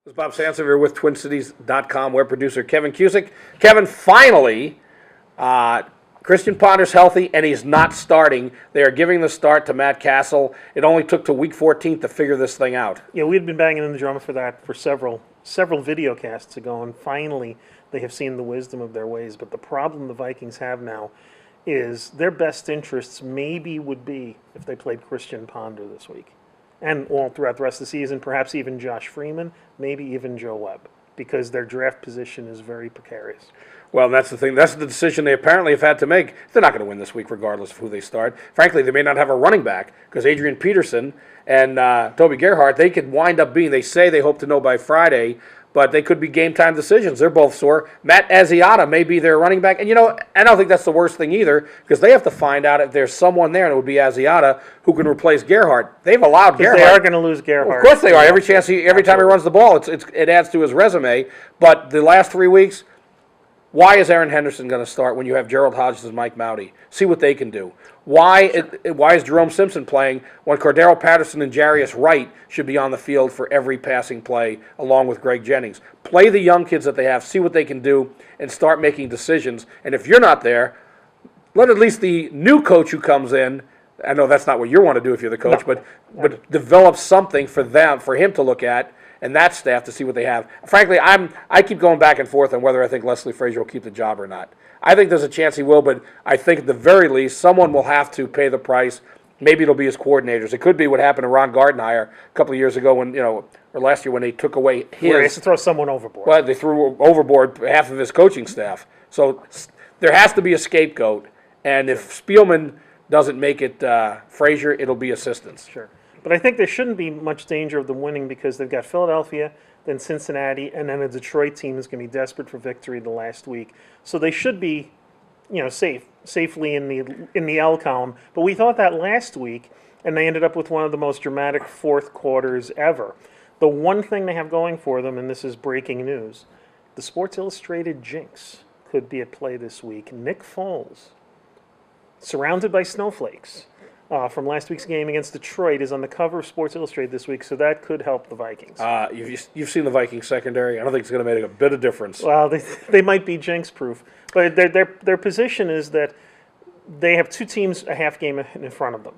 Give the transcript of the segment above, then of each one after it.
This is Bob Sansevere with TwinCities.com, web producer Kevin Cusick. Kevin, finally, Christian Ponder's healthy, and he's not starting. They are giving the start to Matt Castle. It only took to week 14 to figure this thing out. Yeah, we'd been banging in the drum for that for several video casts ago, and finally they have seen the wisdom of their ways. But the problem the Vikings have now is their best interests maybe would be if they played Christian Ponder this week. And all throughout the rest of the season, perhaps even Josh Freeman, maybe even Joe Webb, because their draft position is very precarious. Well, that's the thing. That's the decision they apparently have had to make. They're not going to win this week regardless of who they start. Frankly, they may not have a running back because Adrian Peterson and Toby Gerhardt, they could wind up being, they say they hope to know by Friday, but they could be game-time decisions. They're both sore. Matt Asiata may be their running back. And, you know, I don't think that's the worst thing either because they have to find out if there's someone there, and it would be Asiata, who can replace Gerhardt. They've allowed Gerhardt. They are going to lose Gerhardt. Well, of course they are. Every time he runs the ball, it adds to his resume. But the last 3 weeks, why is Aaron Henderson going to start when you have Gerald Hodges and Mike Mowdy? See what they can do. Why is Jerome Simpson playing when Cordero Patterson and Jarius Wright should be on the field for every passing play along with Greg Jennings? Play the young kids that they have, see what they can do, and start making decisions. And if you're not there, let at least the new coach who comes in, I know that's not what you want to do if you're the coach, No. but develop something for him to look at, and that staff to see what they have. Frankly, I keep going back and forth on whether I think Leslie Frazier will keep the job or not. I think there's a chance he will, but I think at the very least someone will have to pay the price. Maybe it'll be his coordinators. It could be what happened to Ron Gardenhire a couple of years ago or last year when they took away his. Where he has to throw someone overboard. Well, they threw overboard half of his coaching staff. So there has to be a scapegoat, and if Spielman doesn't make it Frazier, it'll be assistants. Sure. But I think there shouldn't be much danger of them winning because they've got Philadelphia, then Cincinnati, and then a Detroit team is going to be desperate for victory the last week. So they should be, safely in the L column. But we thought that last week, and they ended up with one of the most dramatic fourth quarters ever. The one thing they have going for them, and this is breaking news, the Sports Illustrated jinx could be at play this week. Nick Foles, surrounded by snowflakes, from last week's game against Detroit, is on the cover of Sports Illustrated this week, so that could help the Vikings. You've seen the Vikings secondary. I don't think it's going to make a bit of difference. Well, they might be jinx-proof, but their position is that they have two teams a half game in front of them.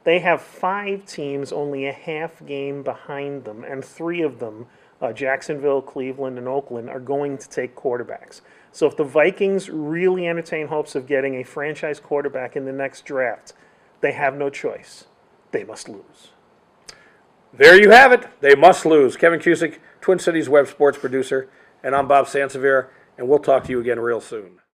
They have 5 teams only a half game behind them, and 3 of them, Jacksonville, Cleveland, and Oakland, are going to take quarterbacks. So if the Vikings really entertain hopes of getting a franchise quarterback in the next draft, they have no choice. They must lose. There you have it. They must lose. Kevin Cusick, Twin Cities web sports producer, and I'm Bob Sansevere, and we'll talk to you again real soon.